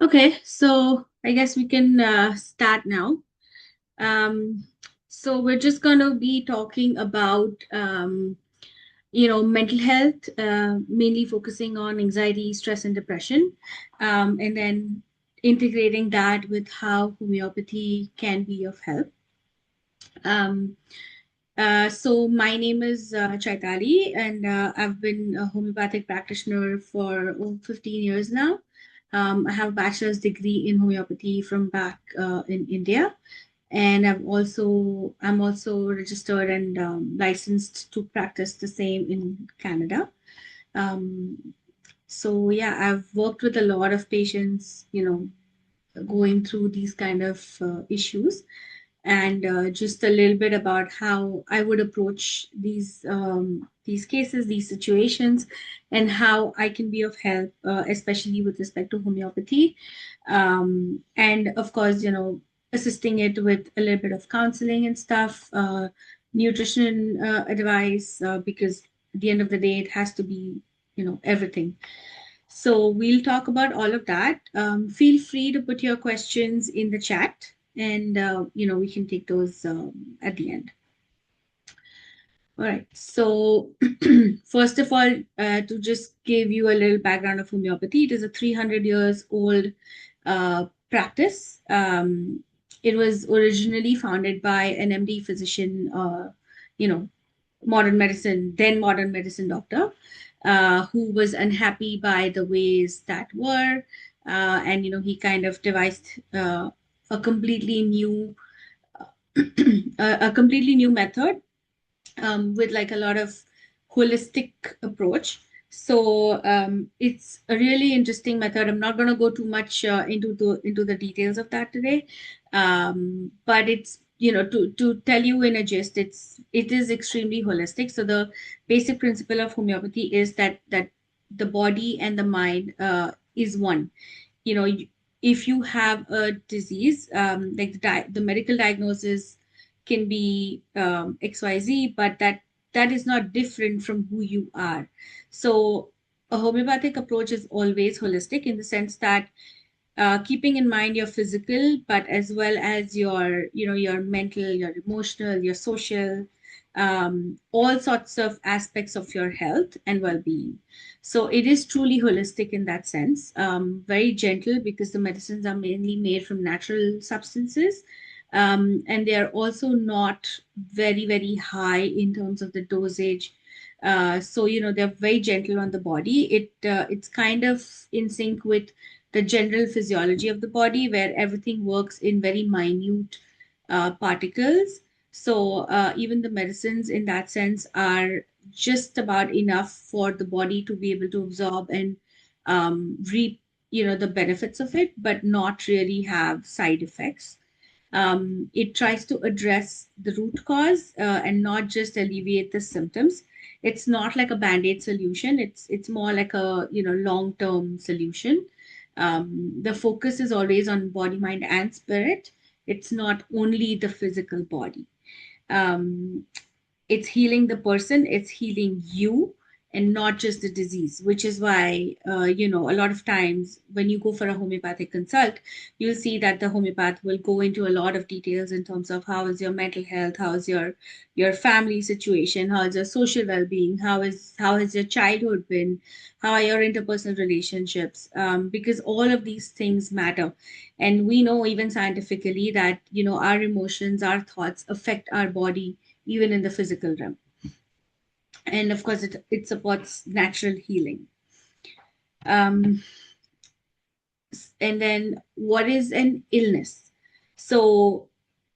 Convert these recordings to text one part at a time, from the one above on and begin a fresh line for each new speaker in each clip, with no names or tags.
Okay, so I guess we can start now. Um, so we're just going to be talking about, mental health, mainly focusing on anxiety, stress, and depression, and then integrating that with how homeopathy can be of help. Um, so my name is Chaitali, and I've been a homeopathic practitioner for over 15 years now. I have a bachelor's degree in homeopathy from back in India, and I'm also registered and licensed to practice the same in Canada. Um, so yeah, I've worked with a lot of patients, going through these kind of issues, and just a little bit about how I would approach these cases, these situations, and how I can be of help, especially with respect to homeopathy, and of course, assisting it with a little bit of counseling and stuff, nutrition advice, because at the end of the day, it has to be everything. So we'll talk about all of that. Feel free to put your questions in the chat, and we can take those at the end. All right. So first of all, to just give you a little background of homeopathy, it is a 300 years old practice. It was originally founded by an MD physician, you know, modern medicine doctor, who was unhappy by the ways that were, and he kind of devised a completely new, a completely new method, with like a lot of holistic approach. So it's a really interesting method. I'm not going to go too much into the details of that today, but it's to tell you in a gist, it is extremely holistic. So the basic principle of homeopathy is that the body and the mind is one. You know, if you have a disease, like the medical diagnosis can be XYZ, but that is not different from who you are. So a homeopathic approach is always holistic in the sense that keeping in mind your physical, but as well as your mental, your emotional, your social, all sorts of aspects of your health and well-being. So it is truly holistic in that sense. Very gentle because the medicines are mainly made from natural substances, and they are also not very high in terms of the dosage. So they're very gentle on the body. It's kind of in sync with the general physiology of the body, where everything works in very minute particles. So even the medicines in that sense are just about enough for the body to be able to absorb and reap the benefits of it, but not really have side effects. It tries to address the root cause, and not just alleviate the symptoms. It's not like a band-aid solution. It's more like a long-term solution. The focus is always on body, mind, and spirit. It's not only the physical body. Um, it's healing the person, it's healing you, and not just the disease, which is why a lot of times when you go for a homeopathic consult, you'll see that the homeopath will go into a lot of details in terms of how is your mental health, how is your family situation, how is your social well-being, how has your childhood been, how are your interpersonal relationships, because all of these things matter. And we know even scientifically that our emotions, our thoughts affect our body even in the physical realm. And of course, it supports natural healing. Um, and then what is an illness? So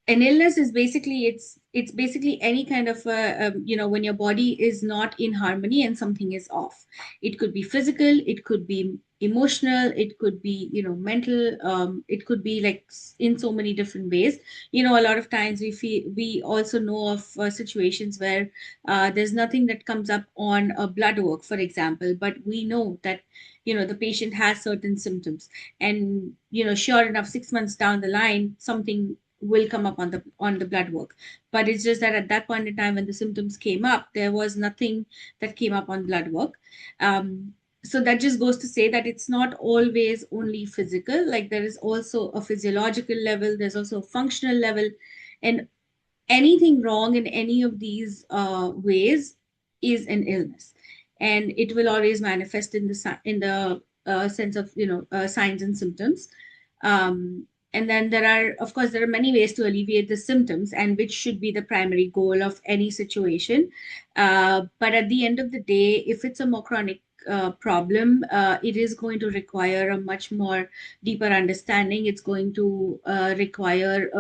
an illness is basically it's basically any kind of when your body is not in harmony and something is off. It could be physical, it could be emotional, it could be mental, it could be like in so many different ways. A lot of times we also know of situations where there's nothing that comes up on a blood work, for example, but we know that the patient has certain symptoms, and sure enough, 6 months down the line something will come up on the blood work. But it's just that at that point in time when the symptoms came up, there was nothing that came up on blood work. um, So that just goes to say that it's not always only physical, like there is also a physiological level, there's also a functional level, and anything wrong in any of these ways is an illness, and it will always manifest in the sense of signs and symptoms. And then there are, of course, there are many ways to alleviate the symptoms, and which should be the primary goal of any situation. But at the end of the day, if it's a more chronic problem, it is going to require a much more deeper understanding. It's going to require,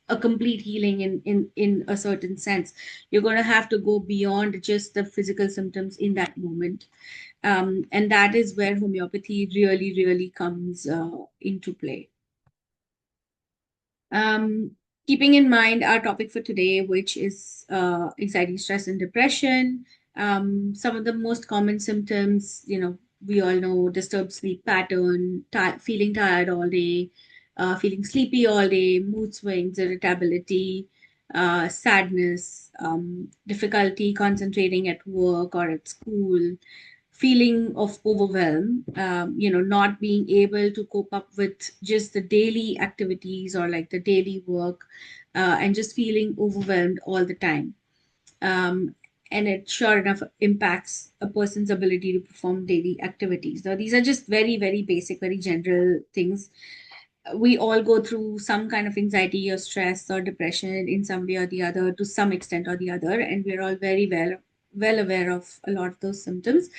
a complete healing in a certain sense. You're going to have to go beyond just the physical symptoms in that moment, and that is where homeopathy really really comes into play. um, Keeping in mind our topic for today, which is anxiety, stress, and depression, some of the most common symptoms, we all know: disturbed sleep pattern, feeling tired all day, feeling sleepy all day, mood swings, irritability, sadness, difficulty concentrating at work or at school, feeling of overwhelm, not being able to cope up with just the daily activities or like the daily work, and just feeling overwhelmed all the time. Um, and it sure enough impacts a person's ability to perform daily activities. Now, these are just very, very basic, very general things. We all go through some kind of anxiety or stress or depression in some way or the other, to some extent or the other, and we're all very well aware of a lot of those symptoms.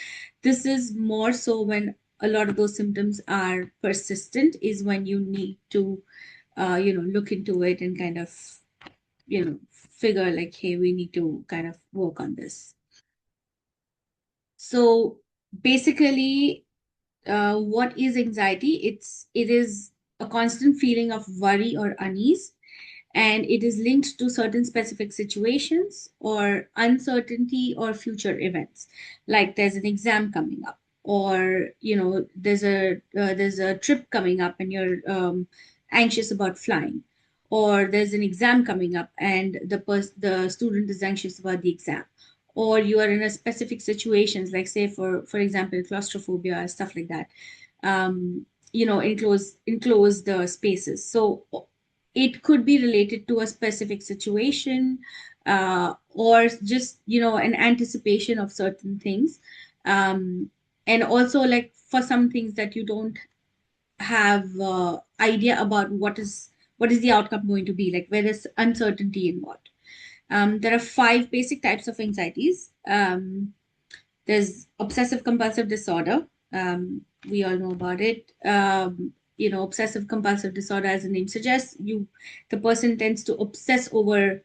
This is more so when a lot of those symptoms are persistent, is when you need to look into it and kind of figure like, hey, we need to kind of work on this. So basically, what is anxiety? It is a constant feeling of worry or unease, and it is linked to certain specific situations or uncertainty or future events. Like there's an exam coming up, or there's a trip coming up and you're anxious about flying, or there's an exam coming up and the student is anxious about the exam, or you are in a specific situations, like say for example claustrophobia, stuff like that. Enclose the spaces. So it could be related to a specific situation, or just an anticipation of certain things, um, and also like for some things that you don't have idea about what is the outcome going to be, like where there's uncertainty involved. There are five basic types of anxieties. There's obsessive compulsive disorder. We all know about it. Obsessive compulsive disorder, as the name suggests, the person tends to obsess over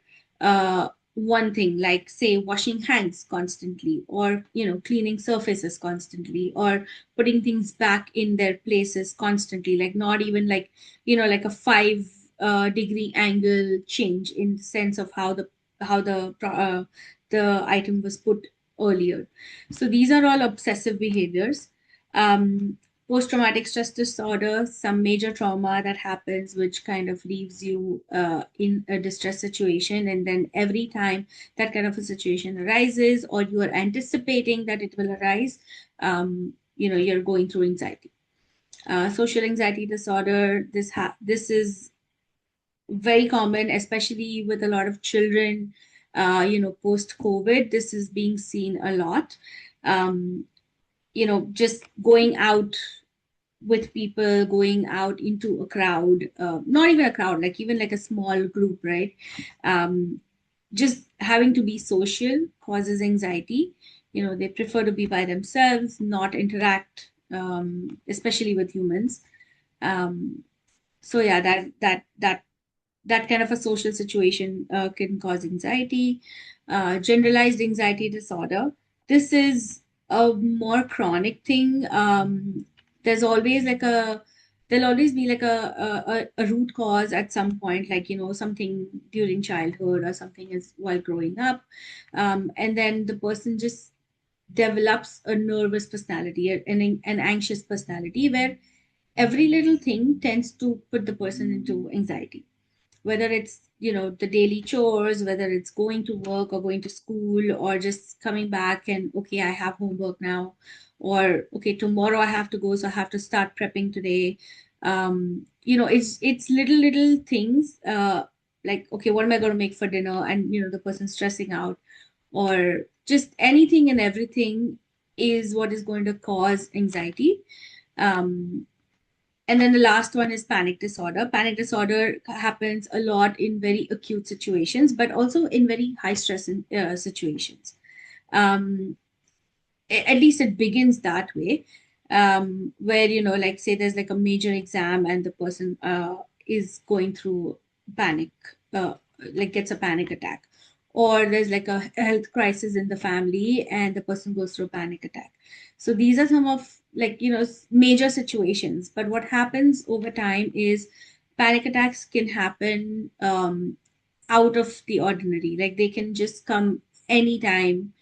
one thing, like say washing hands constantly, or cleaning surfaces constantly, or putting things back in their places constantly, like not even like like a 5 degree angle change in the sense of how the item was put earlier. So these are all obsessive behaviors. Post traumatic stress disorder, some major trauma that happens, which kind of leaves you in a distress situation. And then every time that kind of a situation arises, or you are anticipating that it will arise, you're going through anxiety. Social anxiety disorder, this is very common, especially with a lot of children. Post COVID, this is being seen a lot. Um, just going out with people, going out into a crowd, not even a crowd, like even like a small group, right? Um, just having to be social causes anxiety. They prefer to be by themselves, not interact, especially with humans. Um, so yeah, that kind of a social situation can cause anxiety. Generalized anxiety disorder. This is a more chronic thing. There's always like a There'll always be like a root cause at some point, like something during childhood or something is while growing up, and then the person just develops a nervous personality, an anxious personality, where every little thing tends to put the person into anxiety, whether it's, the daily chores, whether it's going to work or going to school, or just coming back and, okay, I have homework now, or okay, tomorrow I have to go, so I have to start prepping today. It's little things, like, okay, what am I going to make for dinner? And, the person stressing out, or just anything and everything is what is going to cause anxiety. Um, and then the last one is panic disorder. Panic disorder happens a lot in very acute situations, but also in very high stress situations. Um, at least it begins that way, where, like, say there's like a major exam and the person is going through panic, uh, like gets a panic attack, or there's like a health crisis in the family and the person goes through a panic attack. So these are some of, like, major situations. But what happens over time is panic attacks can happen out of the ordinary, like they can just come anytime.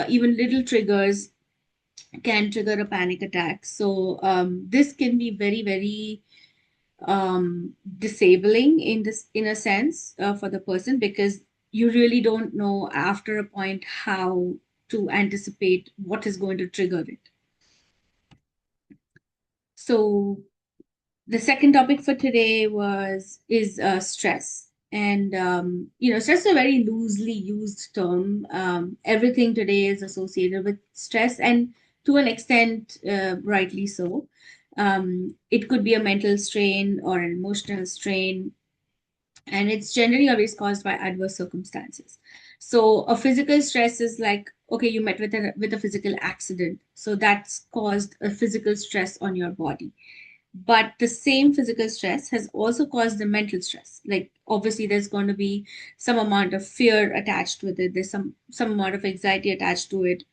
Even little triggers can trigger a panic attack. So this can be very, very disabling in a sense, for the person, because you really don't know after a point how to anticipate what is going to trigger it. So the second topic for today is stress. And stress is a very loosely used term. Everything today is associated with stress, and to an extent, rightly so. It could be a mental strain or an emotional strain, and it's generally always caused by adverse circumstances. So a physical stress is like, okay, you met with a physical accident, so that's caused a physical stress on your body. But the same physical stress has also caused the mental stress. Like, obviously there's going to be some amount of fear attached with it, there's some amount of anxiety attached to it.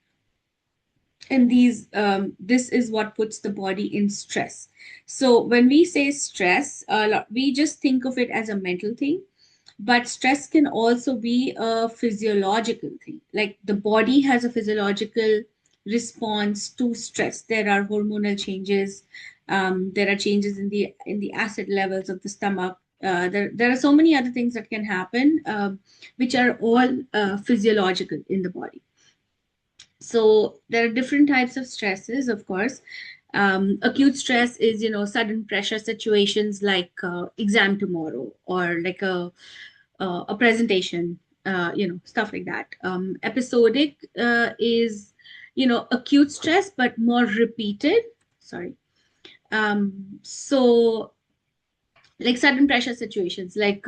And this is what puts the body in stress. So when we say stress, we just think of it as a mental thing, but stress can also be a physiological thing. Like, the body has a physiological response to stress. There are hormonal changes. There are changes in the acid levels of the stomach. There are so many other things that can happen, which are all physiological in the body. So there are different types of stresses, of course. Acute stress is, sudden pressure situations, like exam tomorrow, or like a presentation, stuff like that. Episodic is, acute stress, but more repeated. Sorry. So like sudden pressure situations, like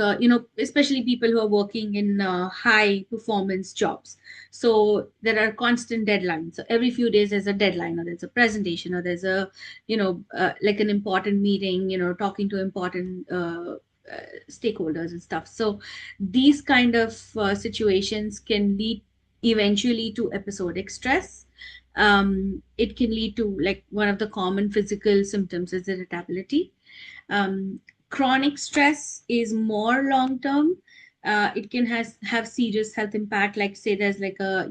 especially people who are working in high performance jobs. So there are constant deadlines, so every few days there's a deadline, or there's a presentation, or there's a, like an important meeting, talking to important stakeholders and stuff. So these kind of situations can lead eventually to episodic stress. It can lead to, like, one of the common physical symptoms is irritability. um, Chronic stress is more long term. It can have serious health impact. Like, say there's like a,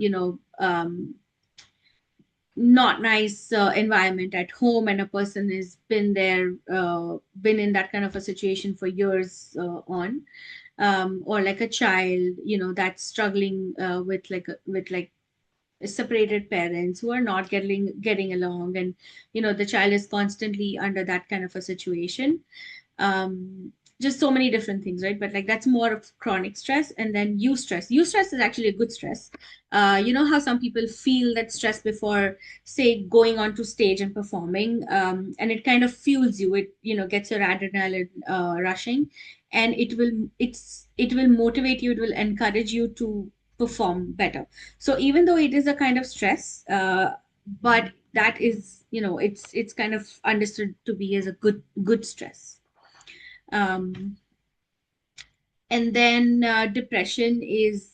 not nice environment at home, and a person has been in that kind of a situation for years on. Or like a child, that's struggling with separated parents who are not getting along, and the child is constantly under that kind of a situation. um just so many different things, right? But like, that's more of chronic stress. And then eustress is actually a good stress. How some people feel that stress before, say, going onto stage and performing, and it kind of fuels you. It, gets your adrenaline rushing, and it will motivate you, it will encourage you to perform better. So even though it is a kind of stress, but that is, it's kind of understood to be as a good stress. um, and then depression is,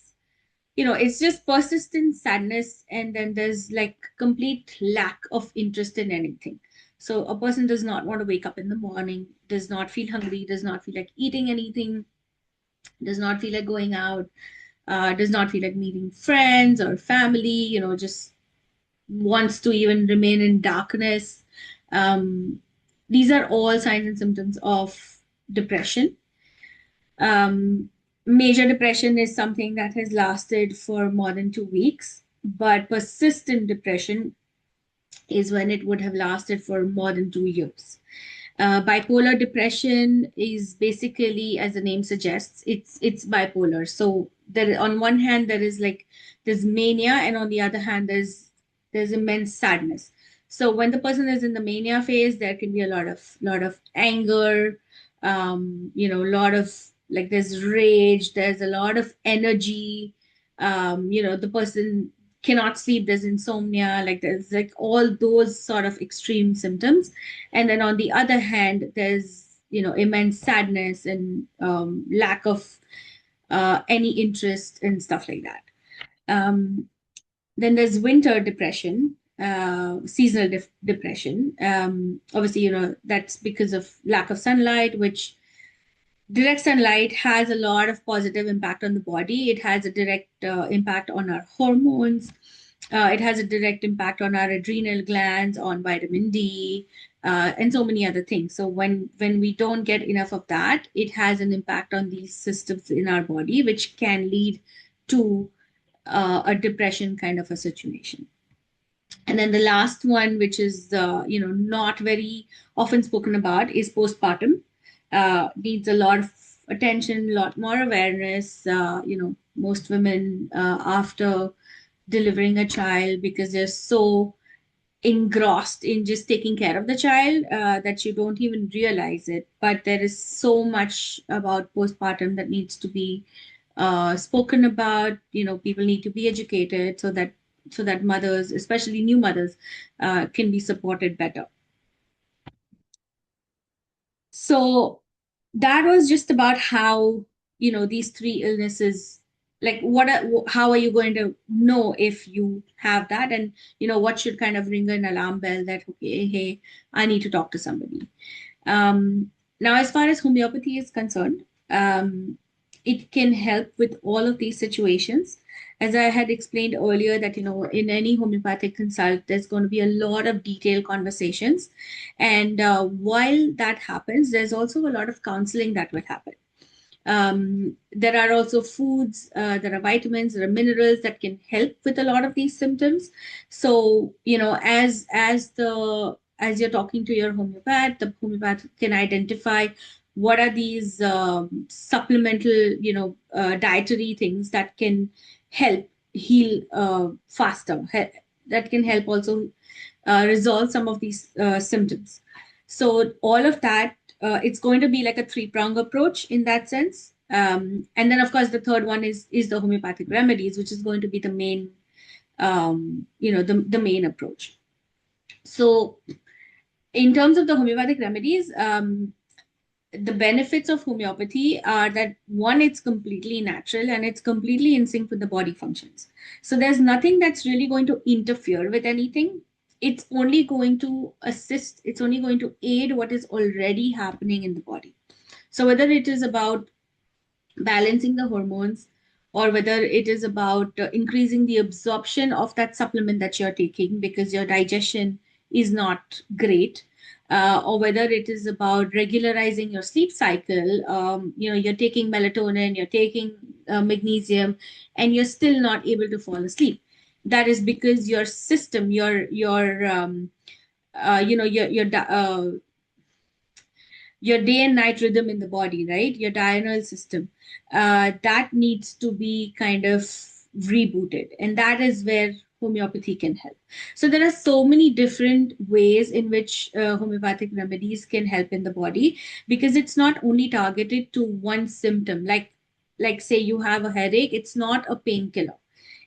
it's just persistent sadness, and then there's like complete lack of interest in anything. So a person does not want to wake up in the morning, does not feel hungry, does not feel like eating anything, does not feel like going out, does not feel like meeting friends or family, just wants to even remain in darkness. um, these are all signs and symptoms of depression. Um, Major depression is something that has lasted for more than 2 weeks, but persistent depression is when it would have lasted for more than 2 years. Bipolar depression is basically, as the name suggests, it's bipolar. So there, on one hand, there is like there's mania, and on the other hand, there's immense sadness. So when the person is in the mania phase, there can be a lot of anger, a lot of like there's rage, there's a lot of energy. The person cannot sleep, there's insomnia, like there's like all those sort of extreme symptoms. And then on the other hand, there's immense sadness and lack of any interest and stuff like that. Then there's winter depression, seasonal depression. Obviously, that's because of lack of sunlight, which direct sunlight has a lot of positive impact on the body. It has a direct impact on our hormones. It has a direct impact on our adrenal glands, on vitamin D, and so many other things. So when we don't get enough of that, it has an impact on these systems in our body, which can lead to a depression kind of a situation. And then the last one, which is not very often spoken about, is postpartum. Needs a lot of attention, a lot more awareness. Most women after delivering a child, because they're so engrossed in just taking care of the child that you don't even realize it. But there is so much about postpartum that needs to be spoken about. People need to be educated so that mothers, especially new mothers, can be supported better. So that was just about how these three illnesses, like how are you going to know if you have that, and what should kind of ring an alarm bell that, okay, hey, I need to talk to somebody. Now, as far as homeopathy is concerned, it can help with all of these situations. As I had explained earlier, that in any homeopathic consult, there's going to be a lot of detailed conversations, and while that happens, there's also a lot of counseling that will happen. There are also foods, there are vitamins, there are minerals that can help with a lot of these symptoms. So, as you're talking to your homeopath, the homeopath can identify what are these supplemental, dietary things that can help heal faster, that can help also resolve some of these symptoms. So all of that, it's going to be like a three-prong approach in that sense. And then, of course, the third one is the homeopathic remedies, which is going to be the main, the main approach. So in terms of the homeopathic remedies, the benefits of homeopathy are that, one, it's completely natural and it's completely in sync with the body functions. So there's nothing that's really going to interfere with anything. It's only going to assist, it's only going to aid what is already happening in the body. So whether it is about balancing the hormones, or whether it is about increasing the absorption of that supplement that you're taking because your digestion is not great, or whether it is about regularizing your sleep cycle. You're taking melatonin, you're taking magnesium, and you're still not able to fall asleep. That is because your system, your day and night rhythm in the body, right? Your diurnal system, that needs to be kind of rebooted. And that is where homeopathy can help. So there are so many different ways in which homeopathic remedies can help in the body, because it's not only targeted to one symptom. Like say you have a headache, it's not a painkiller.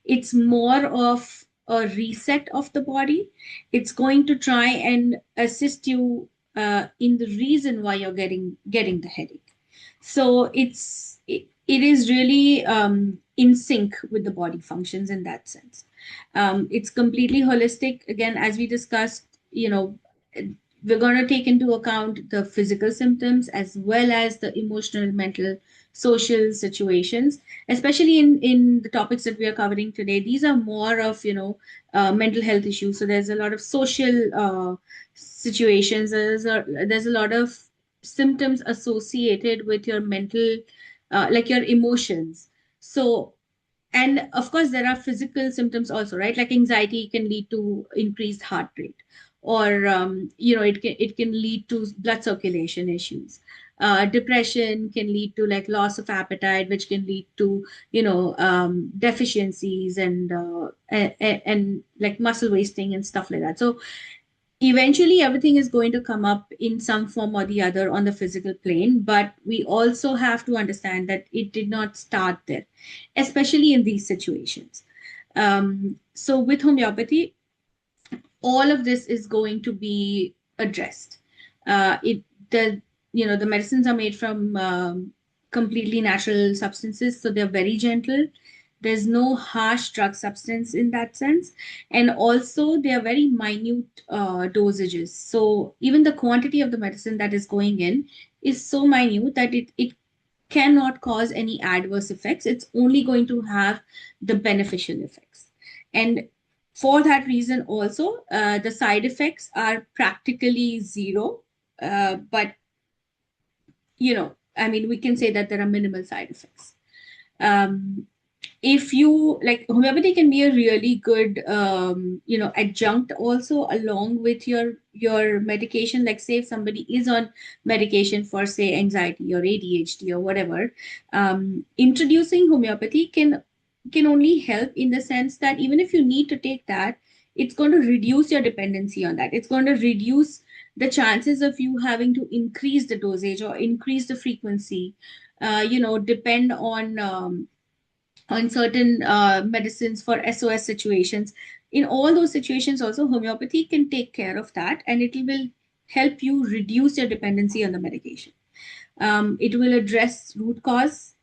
It's more of a reset of the body. It's going to try and assist you in the reason why you're getting the headache. So it is really in sync with the body functions in that sense. It's completely holistic. Again, as we discussed, we're going to take into account the physical symptoms as well as the emotional, mental, social situations, especially in the topics that we are covering today. These are more of mental health issues. So there's a lot of social situations. There's a lot of symptoms associated with your mental like your emotions. So, and of course there are physical symptoms also, right? Like anxiety can lead to increased heart rate, or it can lead to blood circulation issues. Depression can lead to like loss of appetite, which can lead to deficiencies and like muscle wasting and stuff like that. So eventually everything is going to come up in some form or the other on the physical plane, but we also have to understand that it did not start there, especially in these situations. So with homeopathy, all of this is going to be addressed. It the the medicines are made from completely natural substances, so they're very gentle. There's no harsh drug substance in that sense, and also they are very minute dosages. So even the quantity of the medicine that is going in is so minute that it cannot cause any adverse effects. It's only going to have the beneficial effects. And for that reason, also, the side effects are practically zero. But, I mean, we can say that there are minimal side effects. Um, if you like, homeopathy can be a really good adjunct also along with your medication. Like say if somebody is on medication for say anxiety or ADHD or whatever, introducing homeopathy can only help in the sense that even if you need to take that, it's going to reduce your dependency on that. It's going to reduce the chances of you having to increase the dosage or increase the frequency, depend on certain medicines for SOS situations. In all those situations, also, homeopathy can take care of that, and it will help you reduce your dependency on the medication. It will address root cause,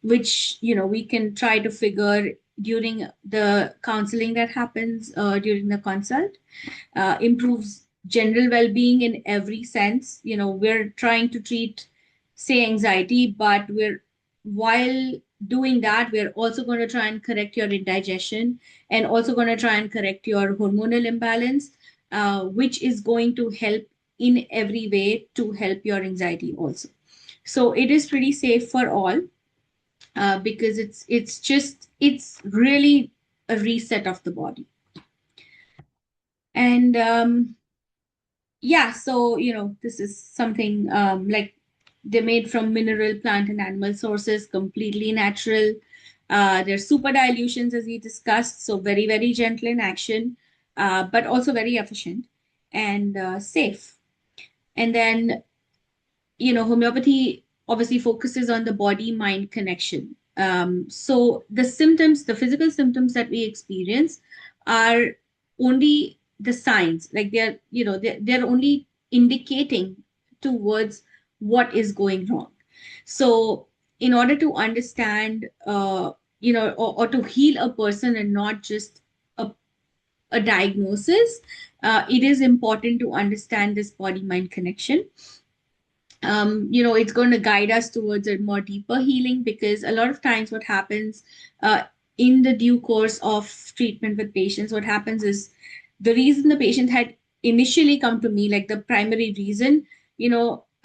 which we can try to figure during the counseling that happens during the consult. Improves general well-being in every sense. We're trying to treat, say, anxiety, but while doing that, we're also going to try and correct your indigestion, and also going to try and correct your hormonal imbalance, which is going to help in every way to help your anxiety also. So it is pretty safe for all, because it's really a reset of the body. And yeah, so this is something like they're made from mineral, plant, and animal sources, completely natural. They're super dilutions, as we discussed, so very, very gentle in action, but also very efficient and safe. And then homeopathy obviously focuses on the body mind connection. So the symptoms, the physical symptoms that we experience are only the signs, like they're only indicating towards what is going wrong. So in order to understand, or to heal a person and not just a, a diagnosis, it is important to understand this body mind connection. It's going to guide us towards a more deeper healing, because a lot of times what happens in the due course of treatment with patients, what happens is the reason the patient had initially come to me, like the primary reason,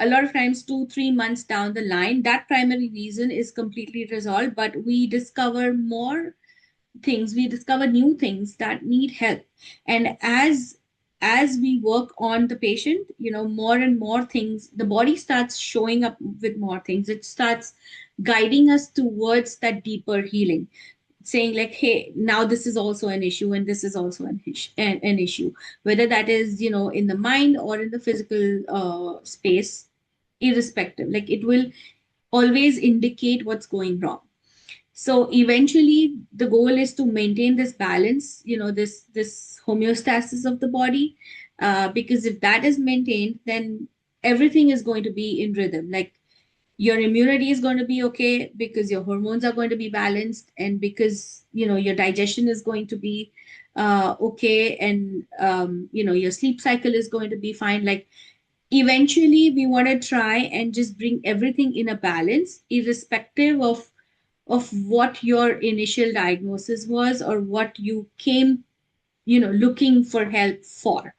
a lot of times 2 3 months down the line, that primary reason is completely resolved, but we discover more things, we discover new things that need help. And as we work on the patient, more and more things, the body starts showing up with more things. It starts guiding us towards that deeper healing, saying like, hey, now this is also an issue, and this is also an issue, whether that is in the mind or in the physical space, irrespective, like it will always indicate what's going wrong. So eventually the goal is to maintain this balance, this homeostasis of the body, because if that is maintained, then everything is going to be in rhythm. Like your immunity is going to be okay, because your hormones are going to be balanced, and because your digestion is going to be okay, and your sleep cycle is going to be fine. Like eventually we want to try and just bring everything in a balance, irrespective of what your initial diagnosis was, or what you came looking for help for.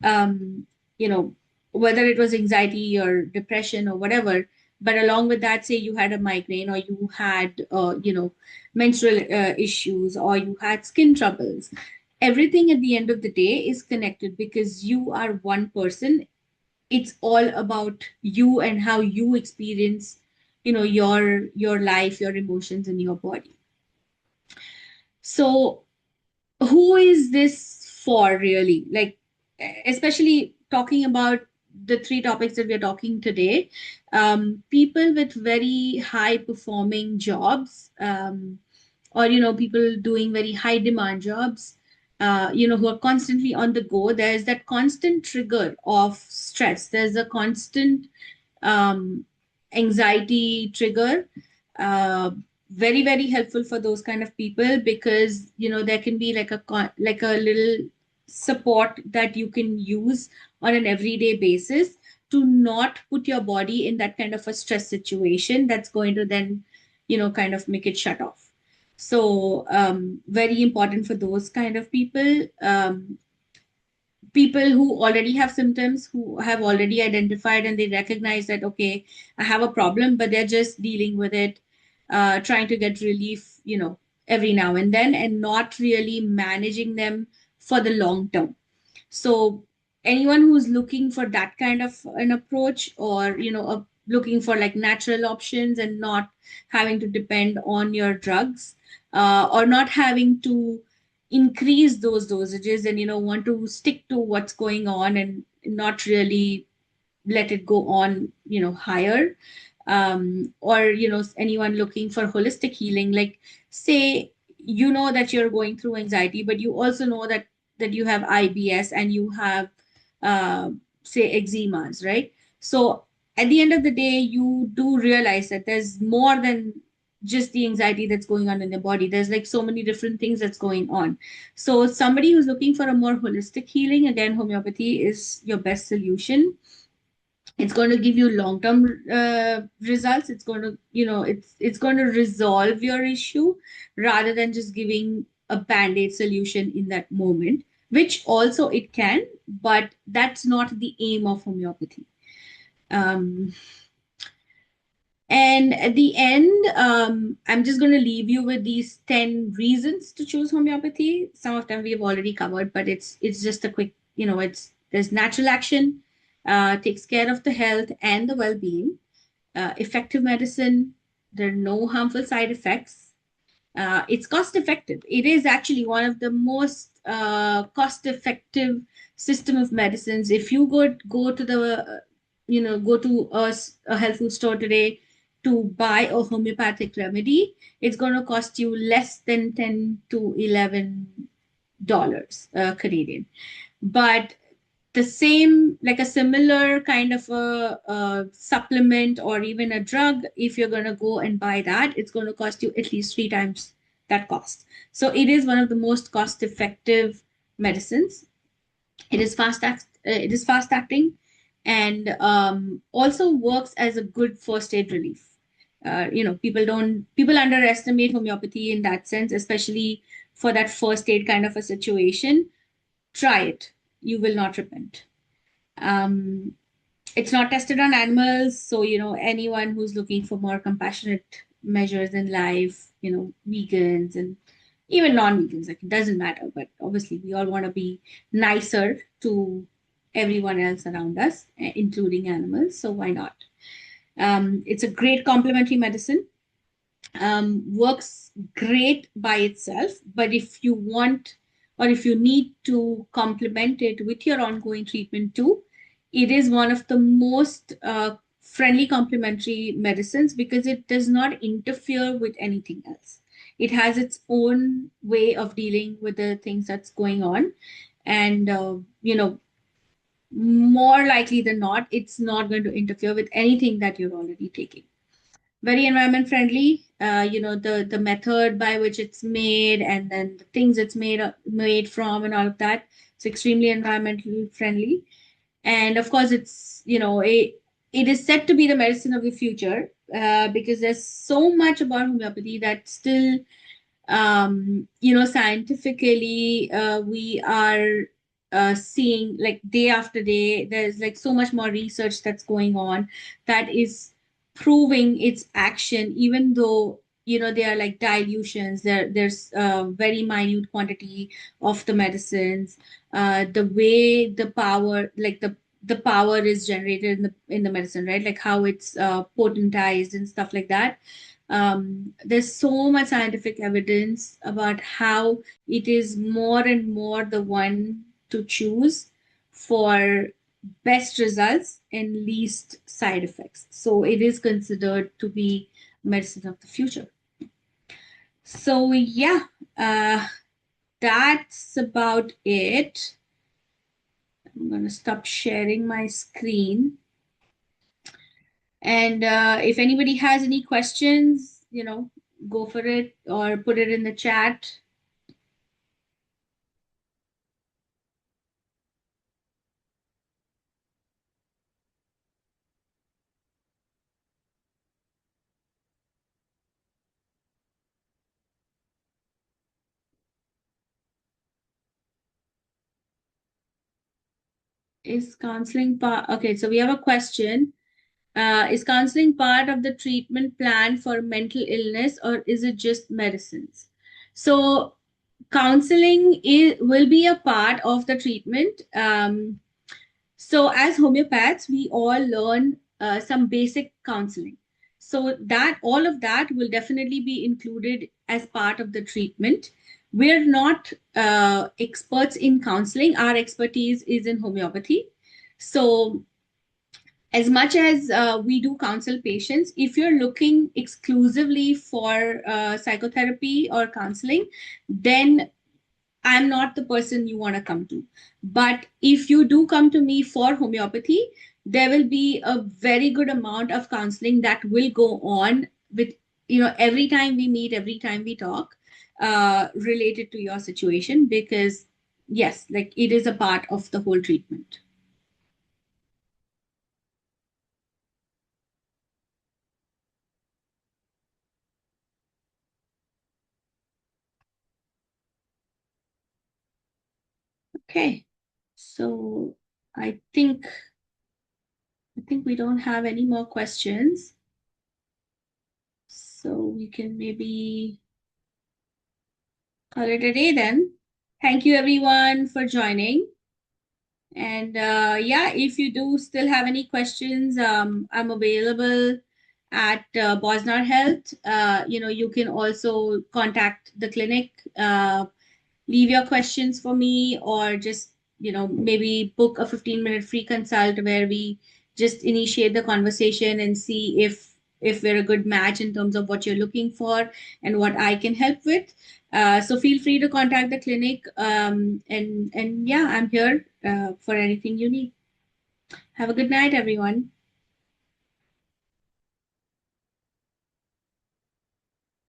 um you know Whether it was anxiety or depression or whatever, But along with that, say you had a migraine, or you had, menstrual issues, or you had skin troubles. Everything at the end of the day is connected because you are one person. It's all about you and how you experience, your life, your emotions, and your body. So who is this for really? Like, especially talking about the three topics that we're talking today, people with very high performing jobs, or people doing very high demand jobs, who are constantly on the go. There's that constant trigger of stress. There's a constant um, anxiety trigger. uh, Very, very helpful for those kind of people, because there can be like a little support that you can use on an everyday basis to not put your body in that kind of a stress situation that's going to then kind of make it shut off. So very important for those kind of people. People who already have symptoms, who have already identified and they recognize that, okay, I have a problem, but they're just dealing with it, trying to get relief, every now and then, and not really managing them for the long term. So anyone who's looking for that kind of an approach, or looking for like natural options and not having to depend on your drugs, or not having to increase those dosages, and want to stick to what's going on and not really let it go on higher, or anyone looking for holistic healing, like, say, that you're going through anxiety, but you also know that you have IBS, and you have, uh, say, eczemas, right? So at the end of the day, you do realize that there's more than just the anxiety that's going on in the body. There's like so many different things that's going on. So somebody who's looking for a more holistic healing, again, homeopathy is your best solution. It's going to give you long term results. It's going to, it's going to resolve your issue rather than just giving a band-aid solution in that moment, which also it can, but that's not the aim of homeopathy. um, and at the end, I'm just going to leave you with these 10 reasons to choose homeopathy. Some of them we have already covered, but it's just a quick, there's natural action, takes care of the health and the well-being, effective medicine, there are no harmful side effects, it's cost effective. It is actually one of the most cost effective system of medicines. If you go to the go to a health food store today to buy a homeopathic remedy, it's going to cost you less than 10 to 11 dollars Canadian. But the same, like a similar kind of a supplement or even a drug, if you're going to go and buy that, it's going to cost you at least three times that cost. So it is one of the most cost effective medicines. It is fast acting, and also works as a good first aid relief. People underestimate homeopathy in that sense, especially for that first aid kind of a situation. Try it, you will not repent. um, it's not tested on animals, so anyone who's looking for more compassionate measures in life, vegans and even non-vegans, like, it doesn't matter, but obviously we all want to be nicer to everyone else around us, including animals, so why not? It's a great complementary medicine, works great by itself, but if you want, or if you need to complement it with your ongoing treatment too, it is one of the most friendly complementary medicines because it does not interfere with anything else. It has its own way of dealing with the things that's going on. And, more likely than not, it's not going to interfere with anything that you're already taking. Very environment friendly. The method by which it's made, and then the things it's made from, and all of that. It's extremely environmentally friendly, and of course, it is said to be the medicine of the future, because there's so much about homeopathy that still, scientifically, we are seeing, like, day after day. There's like so much more research that's going on that is proving its action, even though they are like dilutions. There's a very minute quantity of the medicines. The way the power, like the power is generated in the medicine, right? Like how it's potentized and stuff like that. There's so much scientific evidence about how it is more and more the one to choose for best results and least side effects. So it is considered to be medicine of the future. So yeah, uh, that's about it. I'm gonna stop sharing my screen. And if anybody has any questions, go for it or put it in the chat. Is counseling part? Okay, so we have a question. Is counseling part of the treatment plan for mental illness, or is it just medicines? So, counseling will be a part of the treatment. So, as homeopaths, we all learn some basic counseling. So, that all of that will definitely be included as part of the treatment. We're not experts in counseling, our expertise is in homeopathy. So, as much as we do counsel patients, if you're looking exclusively for psychotherapy or counseling, then I'm not the person you want to come to. But if you do come to me for homeopathy, there will be a very good amount of counseling that will go on with, every time we meet, every time we talk, related to your situation, because yes, like it is a part of the whole treatment. Okay. So I think we don't have any more questions. So we can maybe call it a day then. Thank you everyone for joining. And yeah, if you do still have any questions, I'm available at Bosnar Health. You can also contact the clinic. Leave your questions for me, or just maybe book a 15-minute free consult where we just initiate the conversation and see if we're a good match in terms of what you're looking for and what I can help with. So feel free to contact the clinic, and yeah, I'm here for anything you need. Have a good night, everyone.